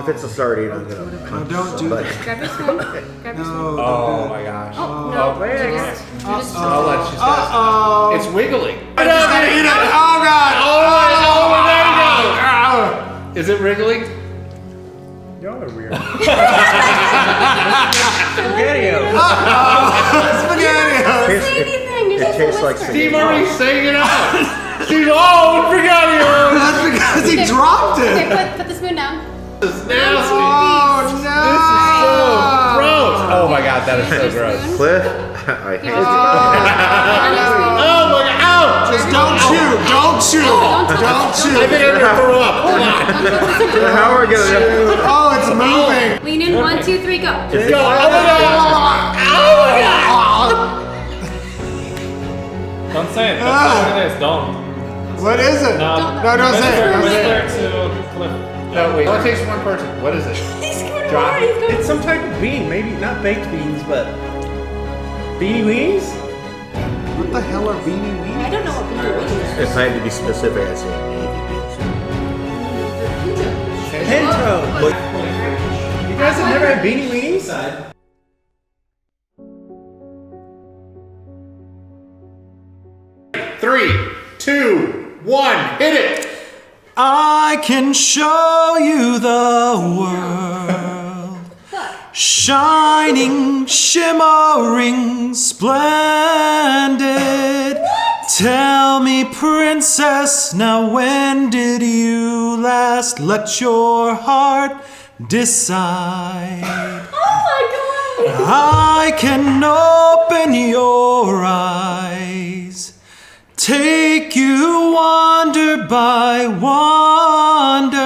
If it's a sardine, I'm gonna punch don't do somebody. that. Grab your spoon. Grab your spoon. Oh my gosh. Oh, no. man. You just I'll let you start. It's wiggling. I just gotta eat it. Oh god. Oh, there you go. Is it wriggling? Y'all are weird. anything. It tastes like Steve already sang it out. Steve, oh, Spaghetti-O. That's because he dropped Okay, it. put the spoon down. This is nasty. Oh no. This is so gross. Oh my god, that is so gross. Cliff, I hate it. Oh my god, ow! Just don't chew. Don't chew. Don't chew. I think I'm gonna throw up. How are we gonna? Oh, it's moving. Lean in. 1, 2, 3, go. Let's go. Oh my god. Oh my god. Don't say it. Don't say what it is. Don't. What is it? No, don't say it. Don't say it. Whisper to Cliff. No, wait. It only takes one person. What is it? He's going Drop hard. it. He's going It's some type of bean, maybe not baked beans, but beanie weenies? What the hell are beanie weenies? I don't know what beanie weenies are. If I had to be specific, I'd say navy Pinto! You guys have never had beanie weenies? 3, 2, 1, hit it! I can show you the world, shining, shimmering, splendid. Tell me, princess, now when did you last let your heart decide? Oh my god. I can open your eyes, take you wonder by wonder,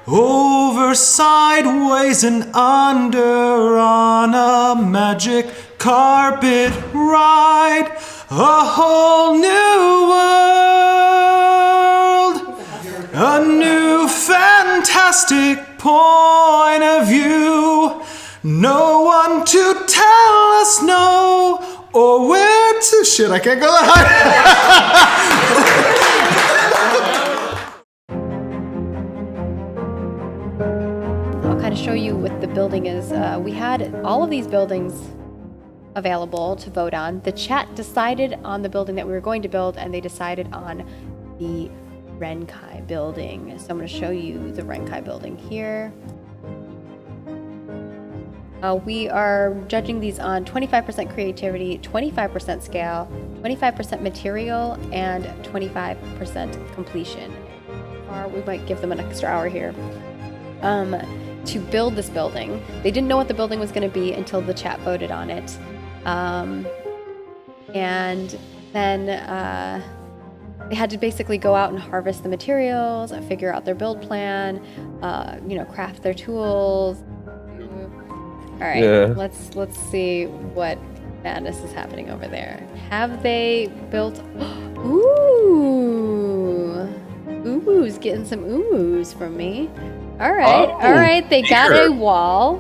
over, sideways, and under on a magic carpet ride, a whole new world, a new fantastic point of view. No one to tell us no or where to. Shit, I can't go that high. I'll kind of show you what the building is. We had all of these buildings available to vote on. The chat decided on the building that we were going to build, and they decided on the Renkai building. So I'm going to show you the Renkai building here. We are judging these on 25% creativity, 25% scale, 25% material, and 25% completion. Or we might give them an extra hour here. To build this building. They didn't know what the building was going to be until the chat voted on it. And then they had to basically go out and harvest the materials, figure out their build plan, craft their tools. All right, let's see what madness is happening over there. Have they built? Ooh's getting some oohs from me. All right, they got a wall.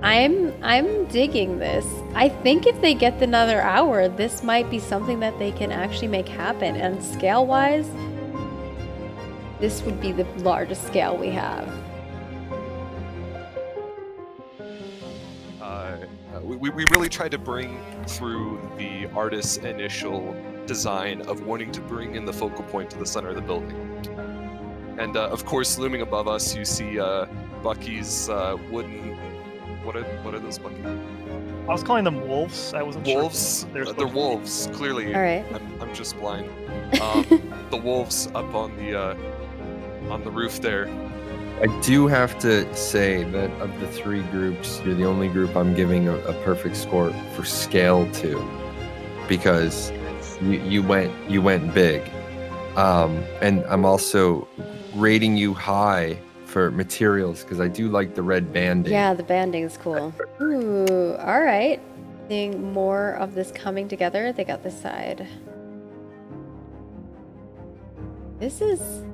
I'm digging this. I think if they get another hour, this might be something that they can actually make happen. And scale-wise, this would be the largest scale we have. We really tried to bring through the artist's initial design of wanting to bring in the focal point to the center of the building. And of course, looming above us, you see Bucky's wooden... What are those, Bucky? I was calling them wolves. I wasn't wolves? sure. They're wolves, clearly. All right. I'm just blind. The wolves up on the roof there. I do have to say that of the three groups, you're the only group I'm giving a perfect score for scale to, because you went big, and I'm also rating you high for materials because I do like the red banding. Yeah, the banding is cool. Ooh, all right. Seeing more of this coming together. They got this side. This is...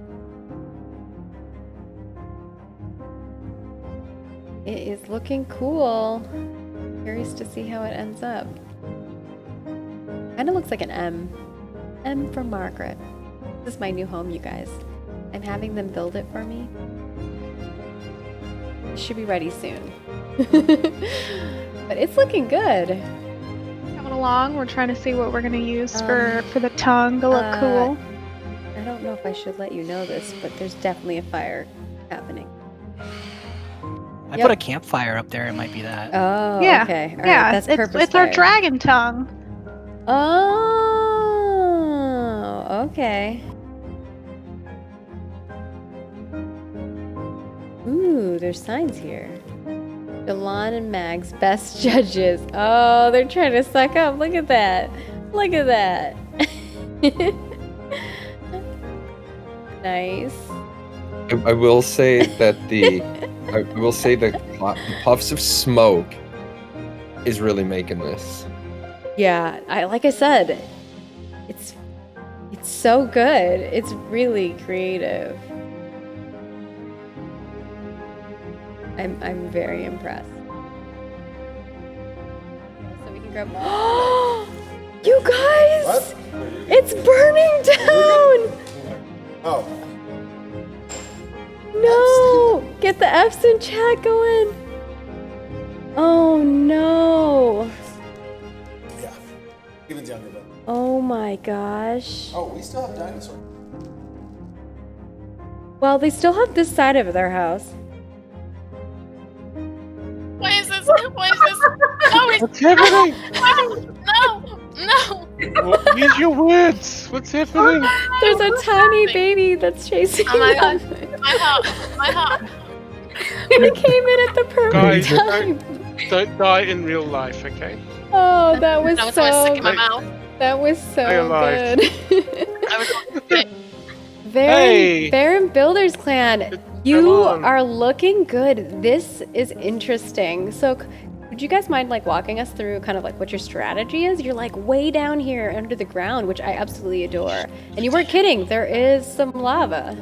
It is looking cool. Curious to see how it ends up. Kind of looks like an M. M for Margaret. This is my new home, you guys. I'm having them build it for me. It should be ready soon. But it's looking good. Coming along, we're trying to see what we're gonna use for the tongue to look cool. I don't know if I should let you know this, but there's definitely a fire happening. I put a campfire up there. It might be that. Oh, Yeah. okay. All right, Yeah, that's purpose it's our fire. dragon tongue. Oh, okay. Ooh, there's signs here. Delon and Mags, best judges. Oh, they're trying to suck up. Look at that. Look at that. Nice. I will say that the puffs of smoke is really making this. Yeah, like I said, it's so good. It's really creative. I'm very impressed. So we can grab. You guys! What? It's burning down! Oh. No! Get the F's in chat going. Oh no! Yeah. Steven's younger, but. Oh my gosh. Oh, we still have dinosaurs. Well, they still have this side of their house. What is this? What is this? No, it's What's happening? no. Use your words. What's happening? There's a tiny baby that's chasing Oh my them. god. My heart. We came in at the perfect Guys, time. Don't die in real life, okay? Oh, that was That was why I was sick in my so. mouth. That was Stay so alive. good. I was sick. Hey! Baron Builders Clan, Come you on. are looking good. This is interesting. So, would you guys mind like walking us through kind of like what your strategy is? You're like way down here under the ground, which I absolutely adore. And you weren't kidding. There is some lava.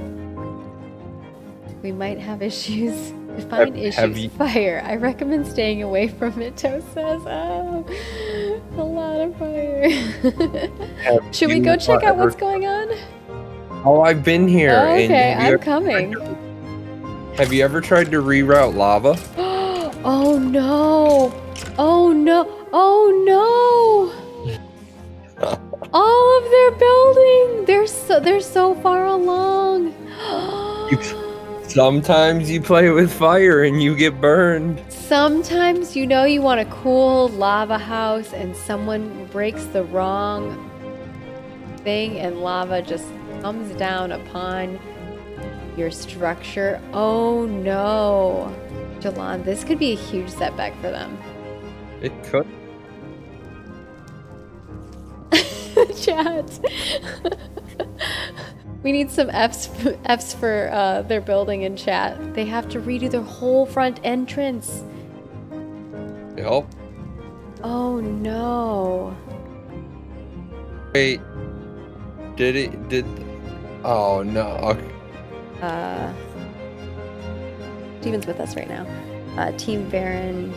We might have issues. Define issues. Fire. I recommend staying away from it. Toast says, oh, a lot of fire. Should we go check out what's going on? Oh, I've been here. Oh, and okay, have you I'm ever- coming. Have you ever tried to reroute lava? Oh no! Oh no! Oh no! All of their building! They're so far along. Sometimes you play with fire and you get burned. Sometimes you know you want a cool lava house and someone breaks the wrong thing and lava just comes down upon your structure. Oh no. Jalon, this could be a huge setback for them. It could. Chat. We need some F's for their building in chat. They have to redo their whole front entrance. Yep. Oh no. Wait. Oh no. Okay. Steven's with us right now. Team Baron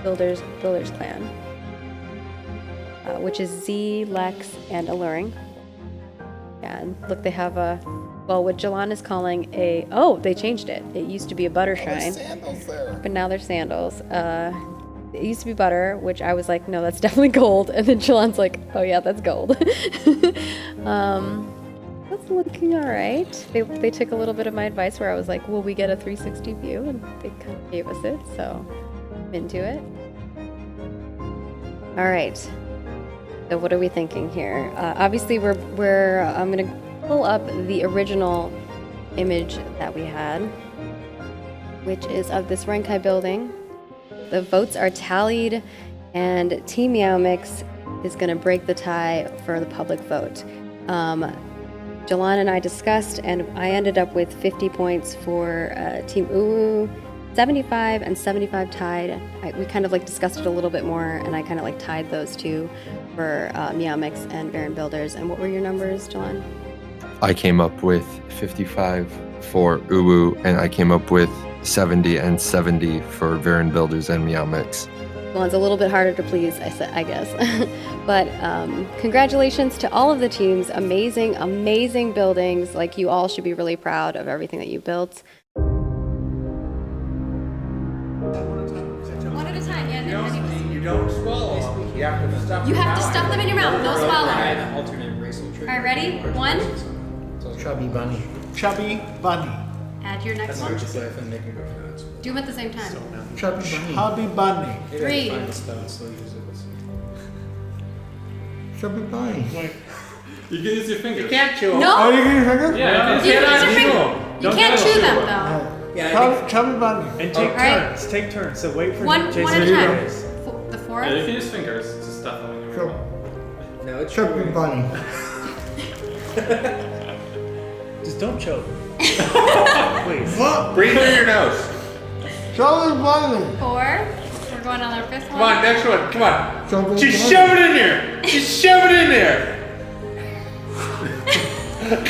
Builders Clan. Which is Z, Lex, and Alluring. And look, they have what Jalon is calling they changed it. It used to be a butter shine. Sandals there. But now they're sandals. It used to be butter, which I was like, no, that's definitely gold. And then Jalon's like, oh yeah, that's gold. That's looking all right. They took a little bit of my advice where I was like, will we get a 360 view? And they kind of gave us it, so I'm into it. All right. So what are we thinking here? Obviously, I'm gonna pull up the original image that we had, which is of this Renkai building. The votes are tallied, and Team Meow Mix is gonna break the tie for the public vote. Jalon and I discussed, and I ended up with 50 points for Team Uwu, 75 and 75 tied. We kind of like discussed it a little bit more, and I kind of like tied those two for Meow Mix and Baron Builders. And what were your numbers, Jalon? I came up with 55 for Uwu, and I came up with 70 and 70 for Baron Builders and Meow Mix. Jalon's a little bit harder to please, I guess. But congratulations to all of the teams. Amazing, amazing buildings. Like, you all should be really proud of everything that you built. One at a time, yeah. You don't swallow them. You have to stuff You them have to out. stuff them in your mouth. No swallow. Alternate racial trait. All right, ready? One. Chubby bunny. Chubby bunny. Add your next one. Just say if I'm making go for that. Do them at the same time. Chubby bunny. Chubby bunny. Three. Find the spell, so use it. Chubby bunny. You can use your fingers. You can't chew them. No. Oh, you can use your finger? Yeah, You can use your finger. You can't chew them though. Yeah, I think- Chubby bunny. and take Alright. turns. Take turns. So wait for One Jason at a to do time. this. The Yeah, you fourth. can use fingers to stuff them in your mouth. No, it's Chubby bunny. Just don't choke. Please. What? Breathe through your nose. Chubby bunny. Four. We're going on our fifth one. Come on, next one. Come on. Chubby Just bunny. shove it in there. Just shove it in there.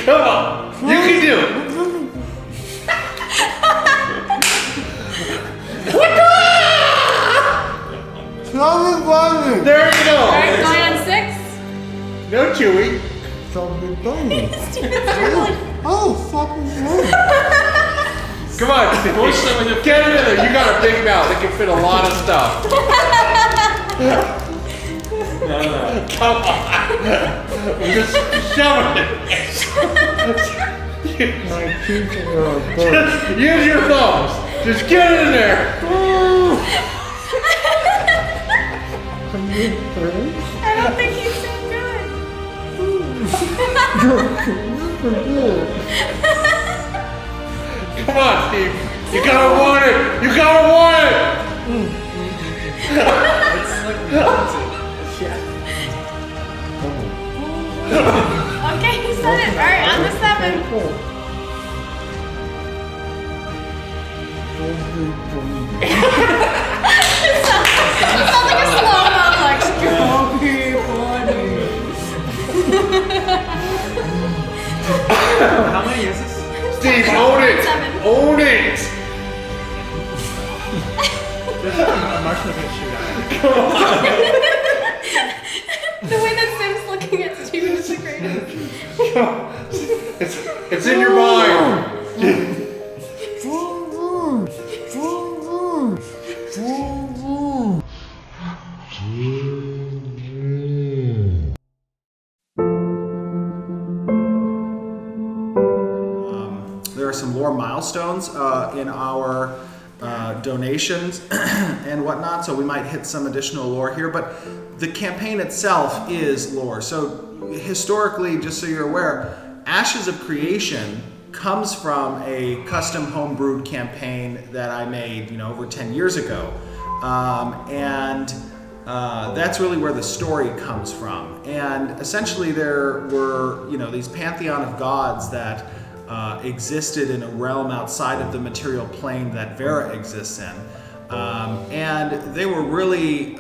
Come on. You can do it. Chubby bunny. There you go. All right, going on six. No chewing. Chubby bunny. Steven's dribbling. Oh, fucking bunny. Come on. Push them with your Get it in there. You got a big mouth. It can fit a lot of stuff. Come on. Just shove it. My teeth are good. Use your thumbs. Just get it in there. I don't think he's so good. Come on, Steve. You gotta want it. You gotta want it. Okay, he said it. All right, on the seven. It sounds like a slow-mo like How many is this? Steve, own it. Seven. Own it. Marshall's gonna shoot at The way that Sim's looking at Steven is the greatest. It's in your mind. There are some lore milestones in our donations and whatnot, so we might hit some additional lore here, but the campaign itself is lore. So historically, just so you're aware, Ashes of Creation comes from a custom homebrewed campaign that I made, over 10 years ago. That's really where the story comes from. And essentially there were, these pantheon of gods that existed in a realm outside of the material plane that Vera exists in. And they were really,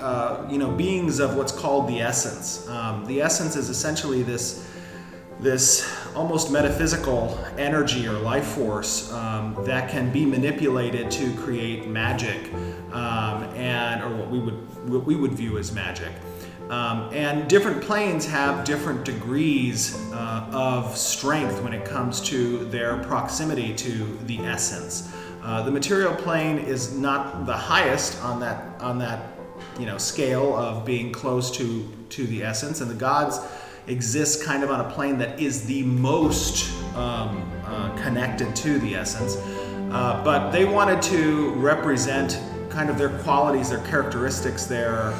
beings of what's called the essence. The essence is essentially this almost metaphysical energy or life force that can be manipulated to create magic, or what we would view as magic. And different planes have different degrees of strength when it comes to their proximity to the essence. The material plane is not the highest on that scale of being close to the essence, and the gods exist kind of on a plane that is the most connected to the essence. But they wanted to represent kind of their qualities, their characteristics, their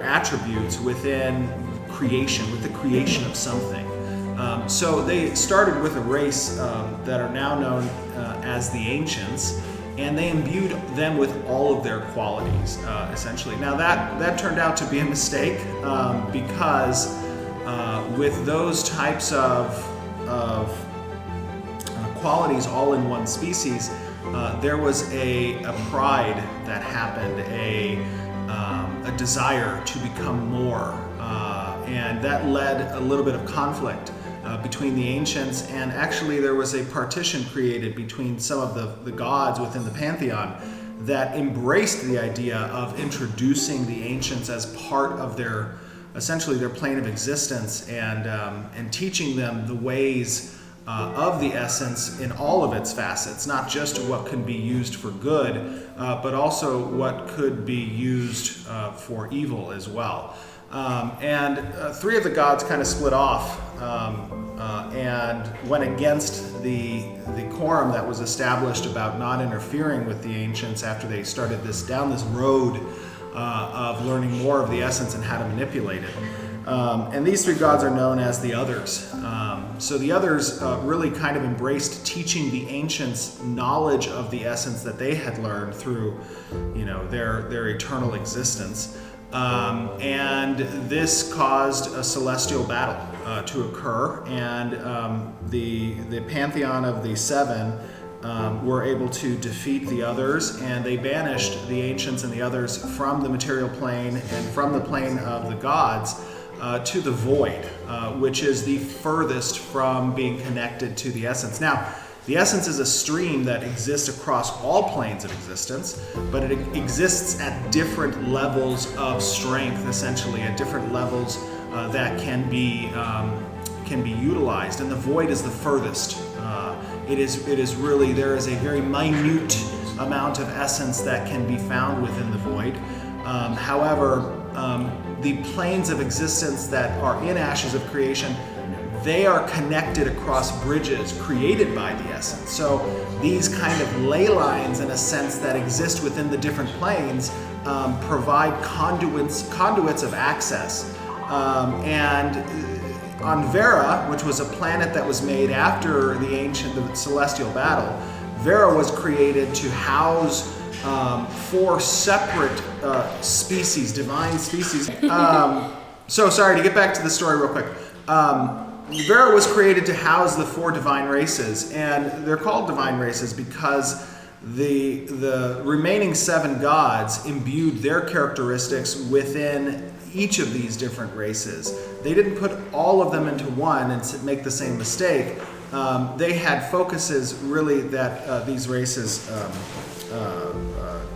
attributes within creation, with the creation of something. So they started with a race that are now known as the Ancients, and they imbued them with all of their qualities, essentially. Now that turned out to be a mistake because with those types of qualities all in one species, there was a pride that happened, a desire to become more, and that led a little bit of conflict between the ancients, and actually there was a partition created between some of the gods within the pantheon that embraced the idea of introducing the ancients as part of essentially their plane of existence, and teaching them the ways of the essence in all of its facets, not just what can be used for good, but also what could be used for evil as well. And three of the gods kind of split off and went against the quorum that was established about not interfering with the ancients after they started down this road of learning more of the essence and how to manipulate it. And these three gods are known as the Others. So the Others really kind of embraced teaching the ancients knowledge of the essence that they had learned through, their eternal existence. And this caused a celestial battle to occur, and the pantheon of the seven were able to defeat the Others, and they banished the ancients and the Others from the material plane and from the plane of the gods to the void, which is the furthest from being connected to the essence. Now, the essence is a stream that exists across all planes of existence, but it exists at different levels of strength, essentially, at different levels that can be utilized. And the void is the furthest. It is really, there is a very minute amount of essence that can be found within the void. However, the planes of existence that are in Ashes of Creation, they are connected across bridges created by the essence. So these kind of ley lines, in a sense, that exist within the different planes provide conduits of access. And on Vera, which was a planet that was made after the celestial battle, Vera was created to house 4 separate species, divine species. So sorry, to get back to the story real quick. Vera was created to house the 4 divine races, and they're called divine races because the remaining 7 gods imbued their characteristics within each of these different races. They didn't put all of them into one and make the same mistake. They had focuses really that these races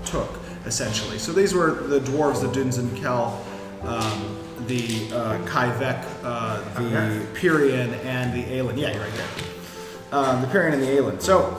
took, essentially. So these were the dwarves, the Duns and Kel, the Kaivek, the Pyrian, and the Aelin. Yeah, you're right there. The Pyrian and the Aelin. So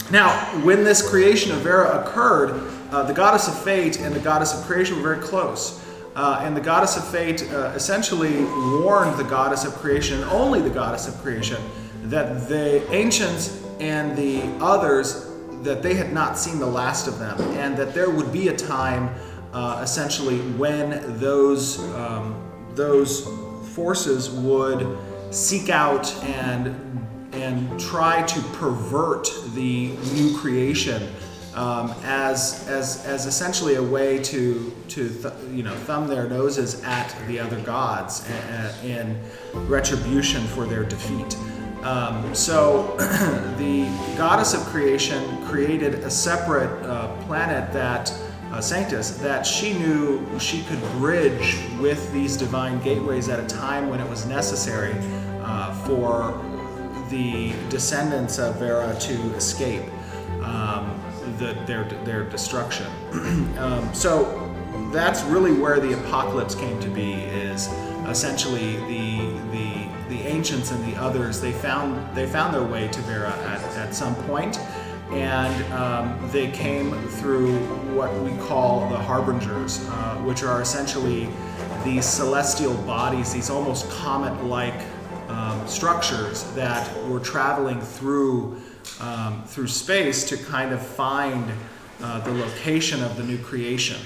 now, when this creation of Vera occurred, the goddess of fate and the goddess of creation were very close. And the goddess of fate essentially warned the goddess of creation, and only the goddess of creation, that the ancients and the Others, that they had not seen the last of them, and that there would be a time essentially when those forces would seek out and try to pervert the new creation as essentially a way to thumb their noses at the other gods in retribution for their defeat. So the goddess of creation created a separate planet that Sanctus, that she knew she could bridge with these divine gateways at a time when it was necessary for the descendants of Vera to escape their destruction. So that's really where the apocalypse came to be, is essentially the ancients and the Others. They found their way to Vera at some point, and they came through what we call the Harbingers, which are essentially these celestial bodies, these almost comet-like structures that were traveling through space to kind of find the location of the new creation.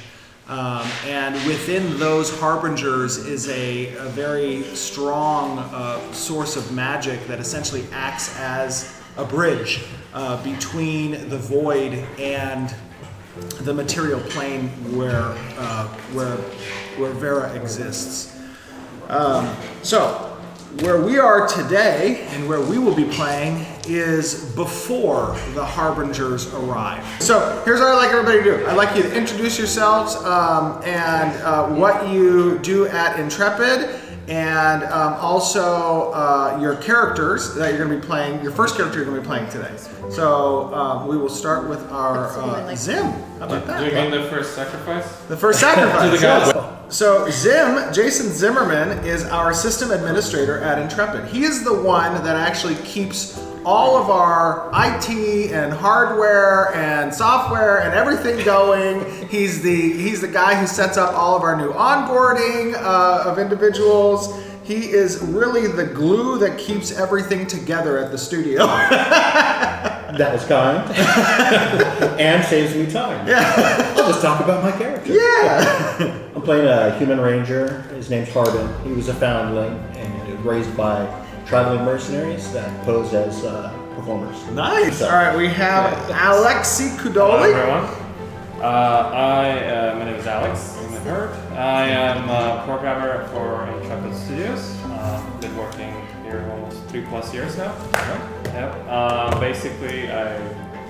And within those Harbingers is a very strong source of magic that essentially acts as a bridge between the void and the material plane where Vera exists. So where we are today and where we will be playing is before the Harbingers arrive. So here's what I'd like everybody to do. I'd like you to introduce yourselves and what you do at Intrepid, and also your characters that you're going to be playing, your first character you're going to be playing today. So we will start with our Zim. How about that? Do you mean the first sacrifice? The first sacrifice. To the gods. So Jason Zimmerman is our system administrator at Intrepid. He is the one that actually keeps all of our IT and hardware and software and everything going. He's the guy who sets up all of our new onboarding of individuals. He is really the glue that keeps everything together at the studio. That was kind. And saves me time. Yeah. I'll just talk about my character. Yeah. I'm playing a human ranger. His name's Harbin. He was a foundling and raised by traveling mercenaries that pose as performers. Nice. So, All right, we have Alexi Hello, Kudoli. everyone. My name is Alex. You may have heard. I am a programmer for Untitled Studios. Been working here almost 3+ years now. Yep. Basically, I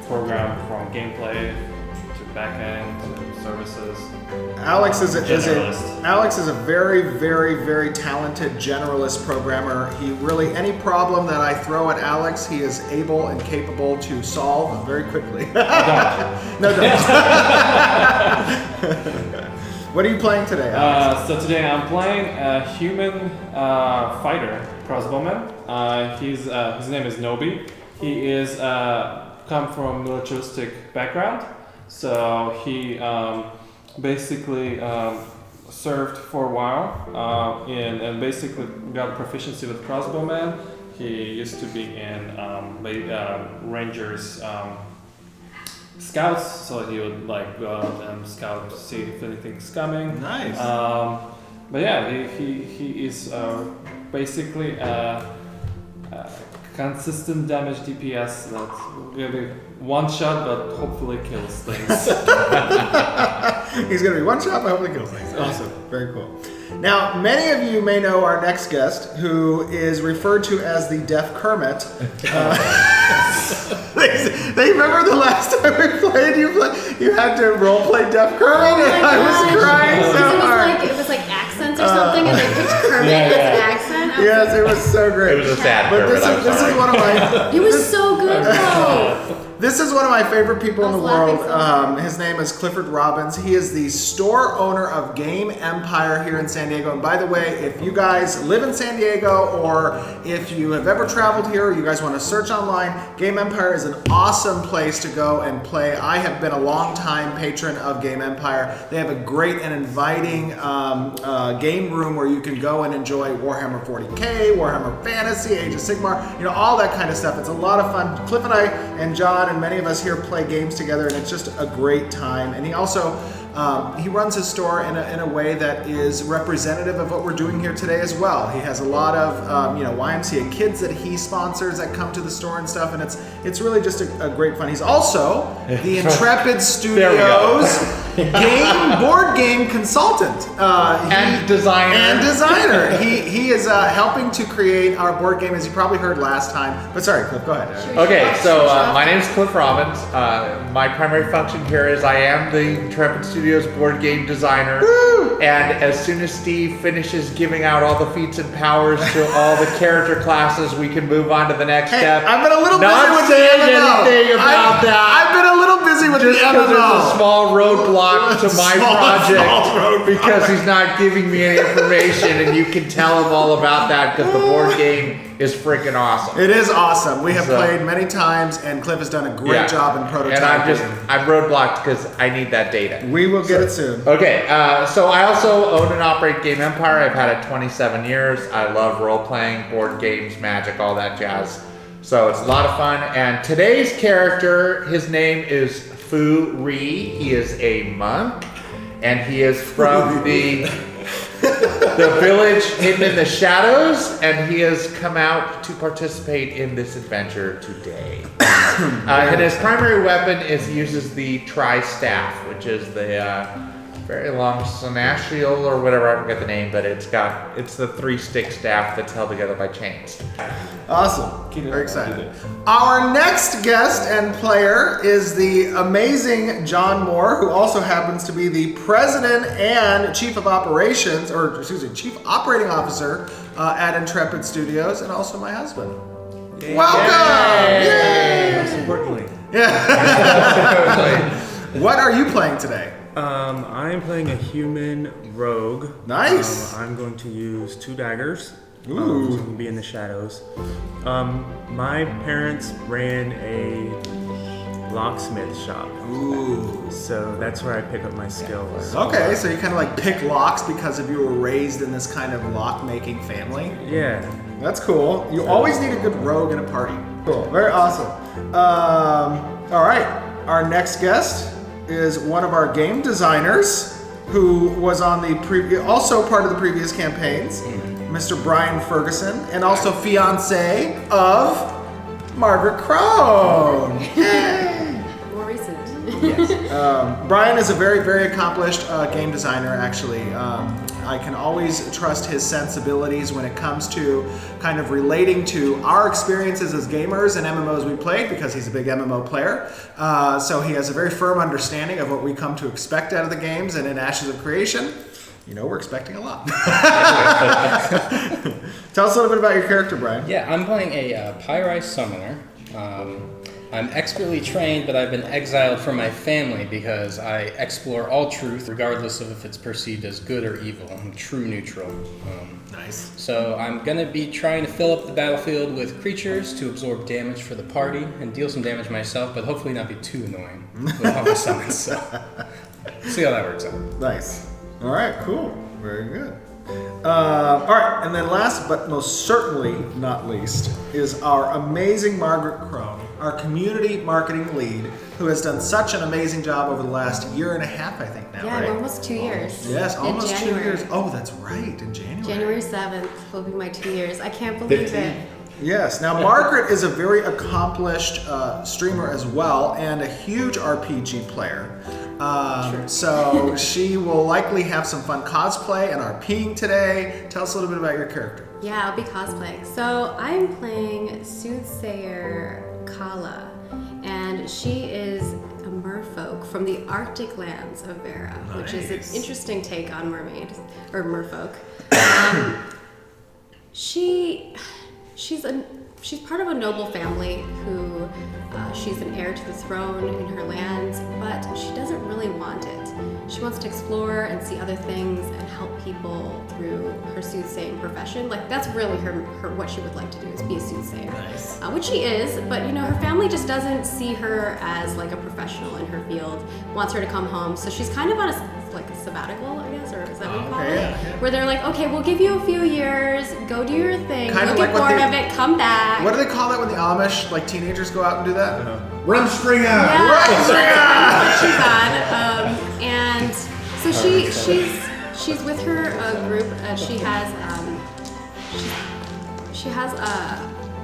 program from gameplay to backend to services. Alex is a very, very, very talented generalist programmer. He really, any problem that I throw at Alex, he is able and capable to solve very quickly. No, don't. What are you playing today, Alex? So today I'm playing a human fighter, crossbowman. His name is Nobi. He is come from militaristic background, so he basically served for a while and basically got proficiency with crossbowman. He used to be in Rangers scouts, so he would like go out and scout, see if anything's coming. Nice. But yeah, he is basically consistent damage DPS that's really one shot, but hopefully kills things. He's going to be one shot, but hopefully kills things. Awesome. Very cool. Now, many of you may know our next guest, who is referred to as the Deaf Kermit. They remember the last time we played, you had to role play Deaf Kermit, and I was crying so hard. It was like accents or something, and they picked Kermit as an accent. Yes, it was so great. It was a sad But Kermit, this is one of my. It was so good though. This is one of my favorite people in the laughing world. so His name is Clifford Robbins. He is the store owner of Game Empire here in San Diego. And by the way, if you guys live in San Diego, or if you have ever traveled here, or you guys want to search online, Game Empire is an awesome place to go and play. I have been a long-time patron of Game Empire. They have a great and inviting game room where you can go and enjoy Warhammer 40K, Warhammer Fantasy, Age of Sigmar, all that kind of stuff. It's a lot of fun. Cliff and I and John and many of us here play games together, and it's just a great time. And he also he runs his store in a way that is representative of what we're doing here today as well. He has a lot of YMCA kids that he sponsors that come to the store and stuff, and it's really just a great fun. He's also the Intrepid Studios board game consultant and designer. He is helping to create our board game, as you probably heard last time. But sorry, Cliff, go ahead. Okay, so my name is Cliff Robbins. My primary function here is I am the Intrepid Studios board game designer. Woo! And as soon as Steve finishes giving out all the feats and powers to all the character classes, we can move on to the next step. I've been a little busy Not with the saying MMO. anything about that. I've been a little busy with Just the because there's MMO. a small roadblock to my project roadblock. because he's not giving me any information, and you can tell him all about that because the board game is freaking awesome. It is awesome. We have played many times, and Cliff has done a great job in prototyping. And I'm roadblocked because I need that data. We will get it soon. Okay, so I also own and operate Game Empire. I've had it 27 years. I love role-playing, board games, magic, all that jazz. So it's a lot of fun. And today's character, his name is Fu Ri. He is a monk, and he is from the village hidden in the shadows, and he has come out to participate in this adventure today. And his primary weapon is he uses the tri-staff, which is the very long senacial or whatever, I forget the name, but it's the 3-stick staff that's held together by chains. Awesome. Very excited. Our next guest and player is the amazing John Moore, who also happens to be the president and chief operating officer at Intrepid Studios, and also my husband. Yay. Welcome! Yay! Most importantly. Yeah. What are you playing today? I'm playing a human rogue. Nice. I'm going to use 2 daggers. Ooh. So can be in the shadows. My parents ran a locksmith shop. Ooh. So that's where I pick up my skills. Okay, so you kind of like pick locks because you were raised in this kind of lock-making family? Yeah. That's cool. You always need a good rogue in a party. Cool. Very awesome. All right. Our next guest is one of our game designers who was on the also part of the previous campaigns, Mr. Brian Ferguson, and also fiance of Margaret Crone. More recent. Yes. Brian is a very, very accomplished game designer, actually. I can always trust his sensibilities when it comes to kind of relating to our experiences as gamers and MMOs we played, because he's a big MMO player. So he has a very firm understanding of what we come to expect out of the games, and in Ashes of Creation, we're expecting a lot. Tell us a little bit about your character, Brian. Yeah, I'm playing a Pyri Summoner. I'm expertly trained, but I've been exiled from my family because I explore all truth, regardless of if it's perceived as good or evil. I'm true neutral. Nice. So I'm going to be trying to fill up the battlefield with creatures to absorb damage for the party and deal some damage myself, but hopefully not be too annoying with all my summons. So see how that works out. Nice. All right, cool. Very good. All right, and then last but most certainly not least is our amazing Margaret Crone, our community marketing lead, who has done such an amazing job over the last year and a half, I think now, right? Yeah, almost 2 years. Yes, almost 2 January. years. Oh, that's right, in January. January 7th will be my 2 years. I can't believe it. Yes. Now, Margaret is a very accomplished streamer as well, and a huge RPG player. So she will likely have some fun cosplay and RPing today. Tell us a little bit about your character. Yeah, I'll be cosplaying. So I'm playing Soothsayer Kala, and she is a merfolk from the Arctic lands of Vera, which is an interesting take on mermaids or merfolk. She's part of a noble family who she's an heir to the throne in her lands, but she doesn't really want it. She wants to explore and see other things and help people through her soothsaying profession. Like, that's really her what she would like to do, is be a soothsayer. Nice. Which she is, but her family just doesn't see her as like a professional in her field, wants her to come home. So she's kind of on a sabbatical, I guess, or is that what you call it? Yeah. Where they're like, okay, we'll give you a few years, go do your thing, Kind you'll of get like what bored they- of it, come back. What do they call that when the Amish, like teenagers, go out and do that? Rumspringa! Yeah, Rumspringa! she's on. And so she's with her group. She has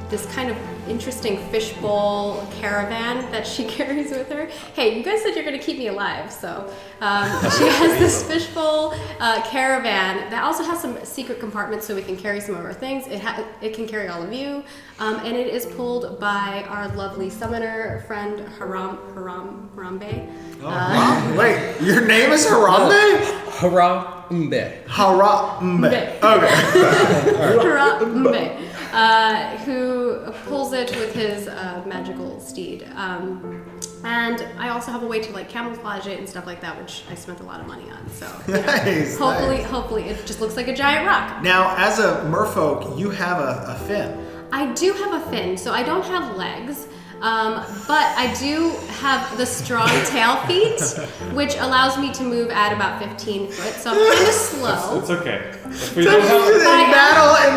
this kind of interesting fishbowl caravan that she carries with her. Hey, you guys said you're going to keep me alive, so she has this fishbowl caravan that also has some secret compartments so we can carry some of our things. It can carry all of you, and it is pulled by our lovely summoner friend Harambe. Wait, your name is Harambe? Harambe. Harambe. Okay. Harambe. Who pulls it with his magical steed. And I also have a way to camouflage it and stuff like that, which I spent a lot of money on. So hopefully it just looks like a giant rock. Now, as a merfolk, you have a fin. I do have a fin, so I don't have legs. But I do have the strong tail feet, which allows me to move at about 15 foot, so I'm kind of slow. It's okay. In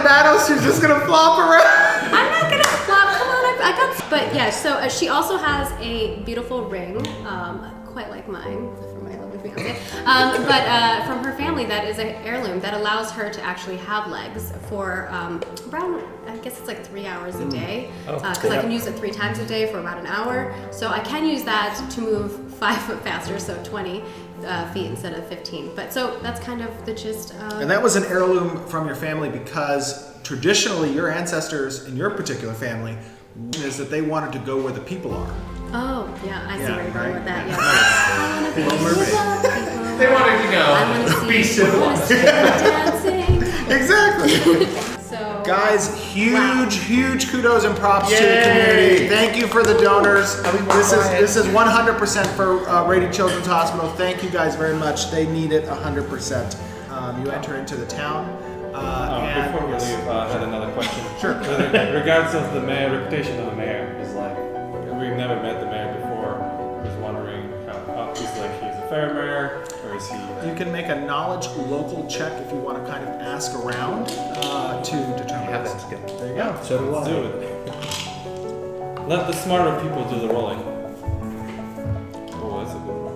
battle, she's just gonna flop around. I'm not gonna flop. Come on, I got. But yeah, so she also has a beautiful ring, quite like mine from my lovely fiance. But from her family, that is an heirloom that allows her to actually have legs for around, I guess it's 3 hours a day, because I can use it 3 times a day for about an hour. So I can use that to move 5 foot faster, so 20 feet instead of 15. But so that's kind of the gist of. And that was an heirloom from your family because traditionally your ancestors in your particular family is that they wanted to go where the people are. Oh, yeah, I see where you're going with that. Yeah. They wanted to go. I want to be civilized. dancing. Exactly. So, guys, huge kudos and props to the community. Thank you for the donors. This is 100% for Rady Children's Hospital. Thank you guys very much. They need it 100%. You enter into the town. Before we leave, I had another question. Sure. Regards of the mayor, reputation of the mayor is like, we've never met the mayor before. I was wondering how he's a fair mayor, or is he? You can make a knowledge local check if you want to kind of ask around to determine. Have that skill. There you go. So do I. Let's do it. Let the smarter people do the rolling. Oh, that's a good one.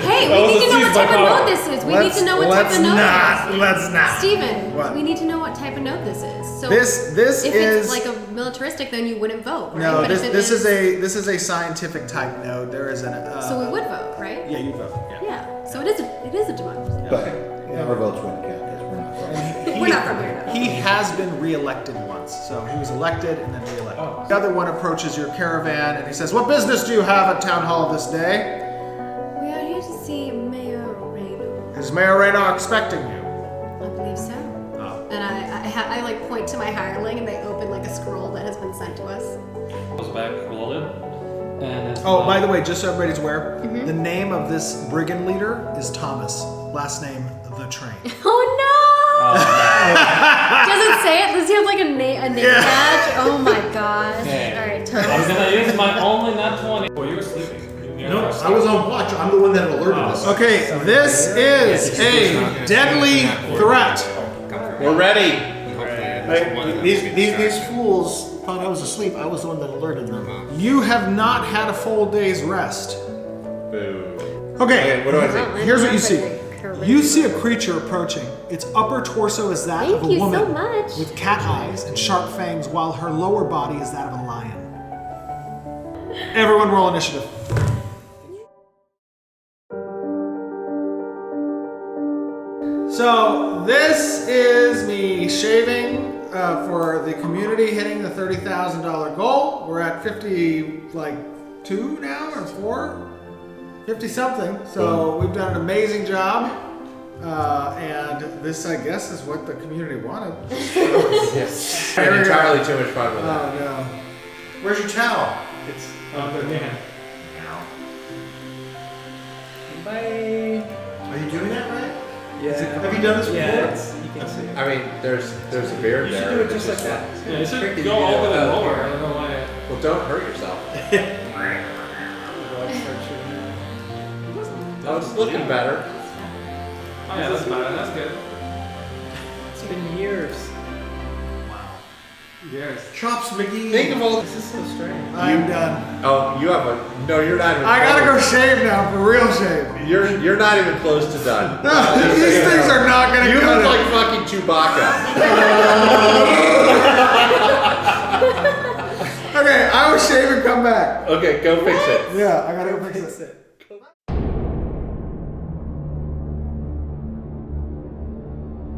hey, we need to know what type of node this is. We need to know what type of node this is. Let's not. Steven, What? we need to know what type of node this is. So This if is it's like a militaristic, then you wouldn't vote, right? no. But if This is a scientific type node. There is an. So we would vote, right? Yeah, you vote. Yeah. Yeah. So it is a democracy. But our votes wouldn't count because we're not from here. We're not from here. He has been reelected once, so he was elected and then reelected. The other one approaches your caravan and he says, "What business do you have at town hall this day?" We are here to see Mayor Reno. Is Mayor Reno expecting you? I believe so. And I like point to my hireling and they open like a scroll that has been sent to us. Goes back loaded. And it's Oh, by the way, just so everybody's aware, the name of this brigand leader is Thomas. Last name, The Train. Oh no! Does it say it? Does he have like a name badge? Oh my gosh. Okay. Alright, I'm Thomas. gonna use my only nat 20. Well, you were sleeping. No, I was on watch. I'm the one that alerted us. Okay, this is a deadly threat. We're ready. These fools thought I was asleep. I was the one that alerted them. You have not had a full day's rest. Boo. Okay, what do I see? Here's what you see. You see a creature approaching. Its upper torso is that of a Thank you woman so much. with cat eyes and sharp fangs, while her lower body is that of a lion. Everyone roll initiative. So this is me shaving for the community, hitting the $30,000 goal. We're at 52 now or 4, 50 something. So we've done an amazing job, and this, I guess, is what the community wanted. Yes. I had entirely too much fun with that. Oh no! Where's your towel? It's under the hand. Bye. Are you doing that right? Yeah. Have you done this before? Yeah, you can see it. I mean, there's a beard there. You should do it just like that. Yeah, you should go over the lower. I don't know why. Well, don't hurt yourself. Oh, it's looking better. Oh yeah, that's fine. That's good. It's been years. Yes. Chops McGee. Think of all. This is so strange. I'm done. Oh, you have a. No, you're not even. I gotta go close. shave now, for real shave. You're not even close to done. No, these things are not gonna You cut look it. like fucking Chewbacca. Okay, I will shave and come back. Okay, go fix it. Yeah, I gotta go fix it.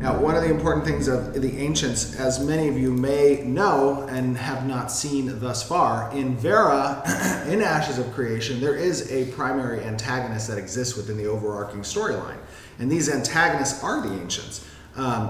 Now, one of the important things of the ancients, as many of you may know and have not seen thus far, in Vera, in Ashes of Creation, there is a primary antagonist that exists within the overarching storyline. And these antagonists are the ancients.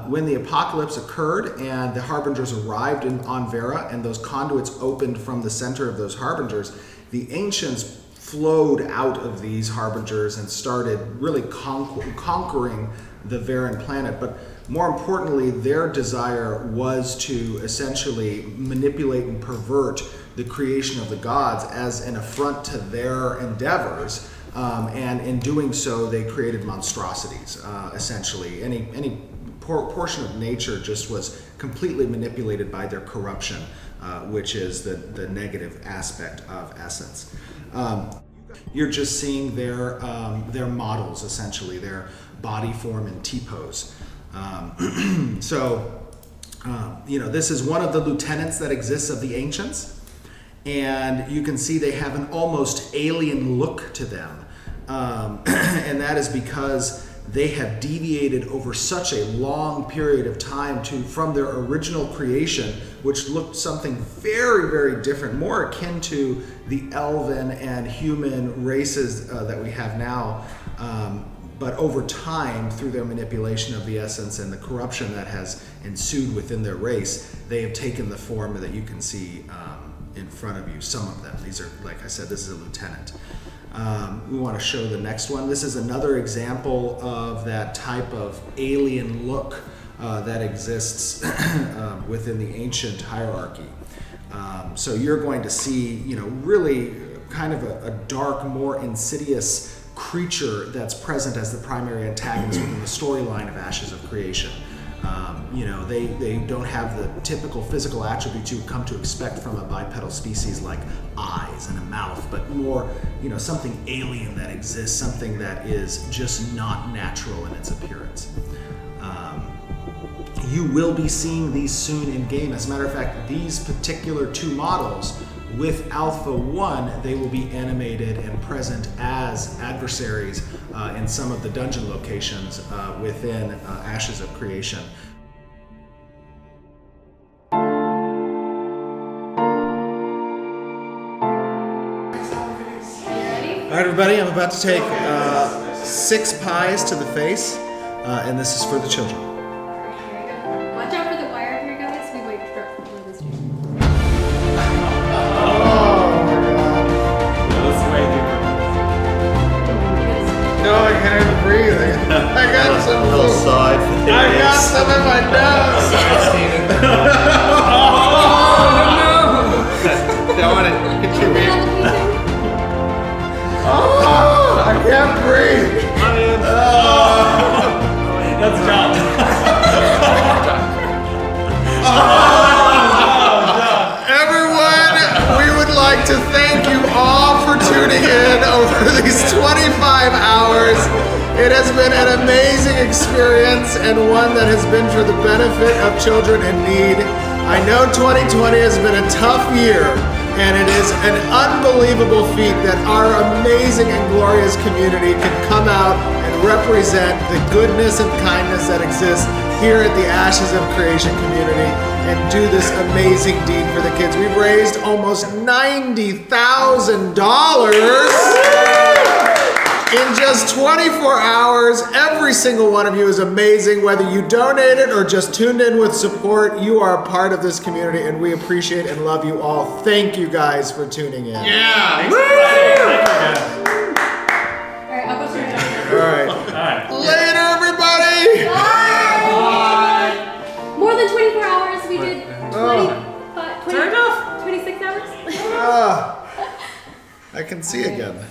When the apocalypse occurred and the harbingers arrived on Vera and those conduits opened from the center of those harbingers, the ancients flowed out of these harbingers and started really conquering the Veran planet. But more importantly, their desire was to essentially manipulate and pervert the creation of the gods as an affront to their endeavors. And in doing so, they created monstrosities, essentially. Any portion of nature just was completely manipulated by their corruption, which is the negative aspect of essence. You're just seeing their models, essentially, their body form and T-pose. This is one of the lieutenants that exists of the ancients. and you can see they have an almost alien look to them. And that is because they have deviated over such a long period of time from their original creation, which looked something very, very different, more akin to the elven and human races that we have now. But over time, through their manipulation of the essence and the corruption that has ensued within their race, they have taken the form that you can see in front of you, some of them. These are, like I said, this is a lieutenant. We want to show the next one. This is another example of that type of alien look that exists within the ancient hierarchy. So you're going to see, really kind of a dark, more insidious creature that's present as the primary antagonist within the storyline of Ashes of Creation. They don't have the typical physical attributes you would come to expect from a bipedal species like eyes and a mouth, but more, something alien that exists, something that is just not natural in its appearance. You will be seeing these soon in game. As a matter of fact, these particular two models with Alpha 1, they will be animated and present as adversaries in some of the dungeon locations within Ashes of Creation. All right, everybody, I'm about to take 6 pies to the face, and this is for the children. Watch out for the wire here, guys. We wait for the stream. No, I can't even breathe. I got some. A little side for the I got some in my nose. Don't want to hit your baby. Oh, I can't breathe. That's John. Everyone, we would like to thank you all for tuning in over these 25 hours. It has been an amazing experience and one that has been for the benefit of children in need. I know 2020 has been a tough year, and it is an unbelievable feat that our amazing and glorious community can come out and represent the goodness and kindness that exists here at the Ashes of Creation community and do this amazing deed for the kids. We've raised almost $90,000 in just 24 hours. Every single one of you is amazing. Whether you donated or just tuned in with support, you are a part of this community, and we appreciate and love you all. Thank you guys for tuning in. Yeah. Alright, I'll go through. All right. Later, everybody. Bye. More than 24 hours. We did 26 hours. I can see again.